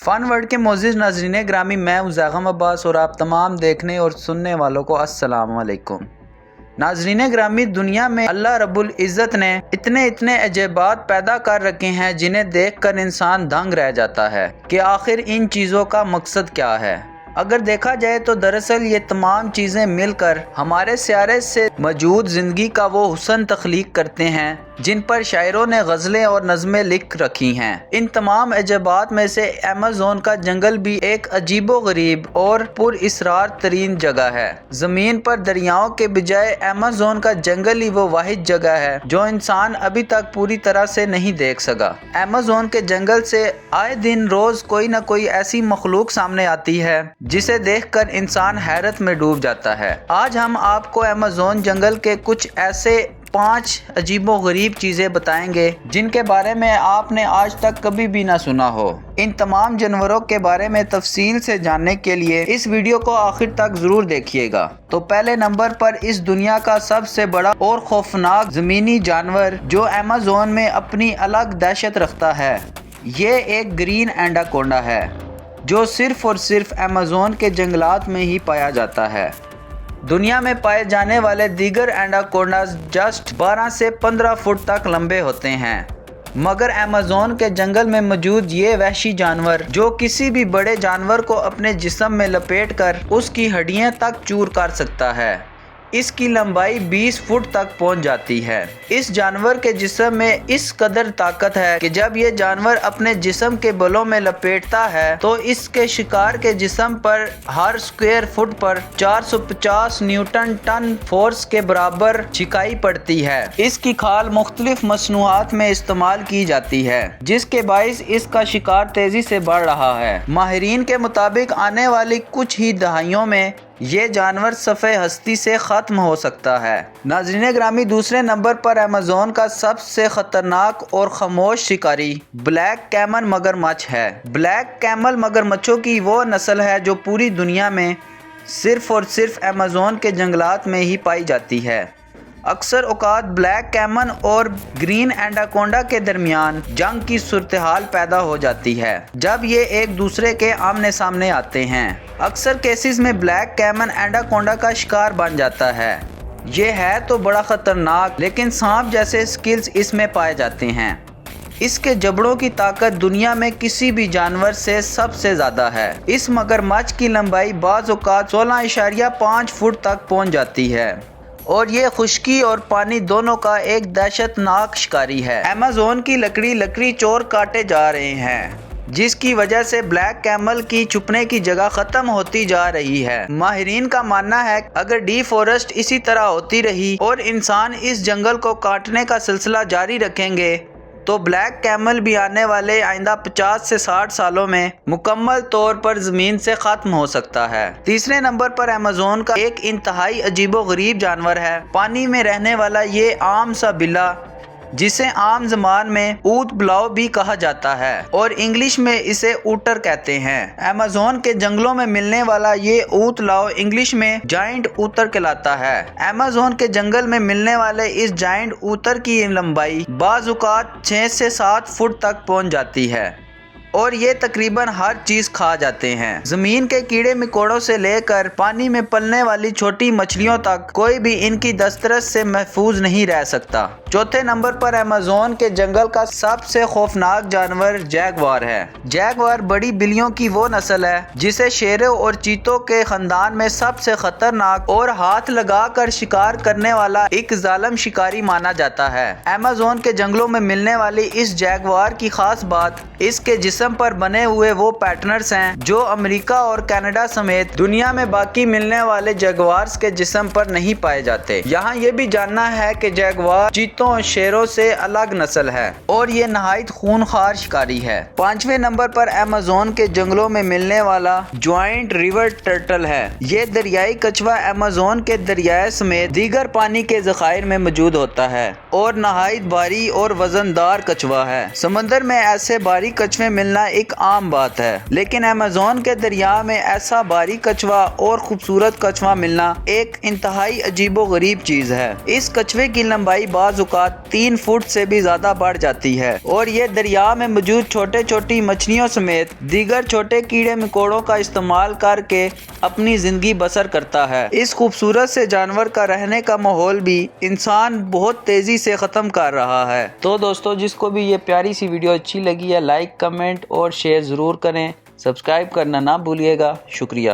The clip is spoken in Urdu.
فن ورلڈ کے معزز ناظرین گرامی، میں زیغم عباس اور آپ تمام دیکھنے اور سننے والوں کو السلام علیکم۔ ناظرین گرامی، دنیا میں اللہ رب العزت نے اتنے عجائبات پیدا کر رکھے ہیں جنہیں دیکھ کر انسان دنگ رہ جاتا ہے کہ آخر ان چیزوں کا مقصد کیا ہے۔ اگر دیکھا جائے تو دراصل یہ تمام چیزیں مل کر ہمارے سیارے سے موجود زندگی کا وہ حسن تخلیق کرتے ہیں جن پر شاعروں نے غزلیں اور نظمیں لکھ رکھی ہیں۔ ان تمام عجائبات میں سے ایمیزون کا جنگل بھی ایک عجیب و غریب اور پر اسرار ترین جگہ ہے۔ زمین پر دریاؤں کے بجائے ایمیزون کا جنگل ہی وہ واحد جگہ ہے جو انسان ابھی تک پوری طرح سے نہیں دیکھ سکا۔ ایمیزون کے جنگل سے آئے دن روز کوئی نہ کوئی ایسی مخلوق سامنے آتی ہے جسے دیکھ کر انسان حیرت میں ڈوب جاتا ہے۔ آج ہم آپ کو ایمیزون جنگل کے کچھ ایسے 5 عجیب و غریب چیزیں بتائیں گے جن کے بارے میں آپ نے آج تک کبھی بھی نہ سنا ہو۔ ان تمام جانوروں کے بارے میں تفصیل سے جاننے کے لیے اس ویڈیو کو آخر تک ضرور دیکھیے گا۔ تو پہلے نمبر پر اس دنیا کا سب سے بڑا اور خوفناک زمینی جانور جو ایمیزون میں اپنی الگ دہشت رکھتا ہے، یہ ایک گرین ایناکونڈا ہے جو صرف اور صرف ایمیزون کے جنگلات میں ہی پایا جاتا ہے۔ دنیا میں پائے جانے والے دیگر ایناکونڈاز جسٹ 12 سے 15 فٹ تک لمبے ہوتے ہیں، مگر ایمیزون کے جنگل میں موجود یہ وحشی جانور جو کسی بھی بڑے جانور کو اپنے جسم میں لپیٹ کر اس کی ہڈیاں تک چور کر سکتا ہے، اس کی لمبائی 20 فٹ تک پہنچ جاتی ہے۔ اس جانور کے جسم میں اس قدر طاقت ہے کہ جب یہ جانور اپنے جسم کے بلوں میں لپیٹتا ہے تو اس کے شکار کے جسم پر ہر اسکوائر فٹ پر 450 نیوٹن ٹن فورس کے برابر چکائی پڑتی ہے۔ اس کی کھال مختلف مصنوعات میں استعمال کی جاتی ہے جس کے باعث اس کا شکار تیزی سے بڑھ رہا ہے۔ ماہرین کے مطابق آنے والی کچھ ہی دہائیوں میں یہ جانور صفحہ ہستی سے ختم ہو سکتا ہے۔ ناظرین گرامی، دوسرے نمبر پر ایمیزون کا سب سے خطرناک اور خاموش شکاری بلیک کیمن مگرمچھ ہے۔ بلیک کیمل مگرمچھوں کی وہ نسل ہے جو پوری دنیا میں صرف اور صرف ایمیزون کے جنگلات میں ہی پائی جاتی ہے۔ اکثر اوقات بلیک کیمن اور گرین ایناکونڈا کے درمیان جنگ کی صورتحال پیدا ہو جاتی ہے جب یہ ایک دوسرے کے آمنے سامنے آتے ہیں۔ اکثر کیسز میں بلیک کیمن ایناکونڈا کا شکار بن جاتا ہے۔ یہ ہے تو بڑا خطرناک، لیکن سانپ جیسے سکلز اس میں پائے جاتے ہیں۔ اس کے جبڑوں کی طاقت دنیا میں کسی بھی جانور سے سب سے زیادہ ہے۔ اس مگرمچھ کی لمبائی بعض اوقات 16.5 فٹ تک پہنچ جاتی ہے اور یہ خشکی اور پانی دونوں کا ایک دہشت ناک شکاری ہے۔ ایمیزون کی لکڑی چور کاٹے جا رہے ہیں جس کی وجہ سے بلیک کیمل کی چھپنے کی جگہ ختم ہوتی جا رہی ہے۔ ماہرین کا ماننا ہے کہ اگر ڈی فورسٹ اسی طرح ہوتی رہی اور انسان اس جنگل کو کاٹنے کا سلسلہ جاری رکھیں گے تو بلیک کیمل بھی آنے والے آئندہ 50 سے 60 سالوں میں مکمل طور پر زمین سے ختم ہو سکتا ہے۔ تیسرے نمبر پر ایمیزون کا ایک انتہائی عجیب و غریب جانور ہے، پانی میں رہنے والا یہ عام سا بلّا جسے عام زبان میں اونٹ بلاؤ بھی کہا جاتا ہے اور انگلش میں اسے اوٹر کہتے ہیں۔ ایمیزون کے جنگلوں میں ملنے والا یہ اونٹ لاؤ انگلش میں جائنٹ اوتر کہلاتا ہے۔ ایمیزون کے جنگل میں ملنے والے اس جائنٹ اوتر کی لمبائی بعض اوقات 6 سے 7 فٹ تک پہنچ جاتی ہے اور یہ تقریباً ہر چیز کھا جاتے ہیں۔ زمین کے کیڑے مکوڑوں سے لے کر پانی میں پلنے والی چھوٹی مچھلیوں تک کوئی بھی ان کی دسترس سے محفوظ نہیں رہ سکتا۔ چوتھے نمبر پر ایمیزون کے جنگل کا سب سے خوفناک جانور جیگوار ہے۔ جیگوار بڑی بلیوں کی وہ نسل ہے جسے شیروں اور چیتوں کے خاندان میں سب سے خطرناک اور ہاتھ لگا کر شکار کرنے والا ایک ظالم شکاری مانا جاتا ہے۔ ایمیزون کے جنگلوں میں ملنے والی اس جیگوار کی خاص بات اس کے جسم پر بنے ہوئے وہ پیٹرنز ہیں جو امریکہ اور کینیڈا سمیت دنیا میں باقی ملنے والے جیگوارز کے جسم پر نہیں پائے جاتے۔ یہاں یہ بھی جاننا ہے کہ جیگوار چیتوں اور شیروں سے الگ نسل ہے اور یہ نہایت خونخوار شکاری ہے۔ 5ویں نمبر پر ایمیزون کے جنگلوں میں ملنے والا جوائنٹ ریور ٹرٹل ہے۔ یہ دریائی کچھوا ایمیزون کے دریائے سمیت دیگر پانی کے ذخائر میں موجود ہوتا ہے اور نہایت بھاری اور وزن دار کچھوا ہے۔ سمندر میں ایسے بھاری کچھوے ملنے ملنا ایک عام بات ہے، لیکن ایمیزون کے دریا میں ایسا باریک کچھوا اور خوبصورت کچھوا ملنا ایک انتہائی عجیب و غریب چیز ہے۔ اس کچھوے کی لمبائی بعض اوقات 3 فٹ سے بھی زیادہ بڑھ جاتی ہے اور یہ دریا میں موجود چھوٹے چھوٹی مچھلیوں سمیت دیگر چھوٹے کیڑے مکوڑوں کا استعمال کر کے اپنی زندگی بسر کرتا ہے۔ اس خوبصورت سے جانور کا رہنے کا ماحول بھی انسان بہت تیزی سے ختم کر رہا ہے۔ تو دوستو، جس کو بھی یہ پیاری سی ویڈیو اچھی لگی ہے، لائک، کمنٹ اور شیئر ضرور کریں۔ سبسکرائب کرنا نہ بھولیے گا۔ شکریہ۔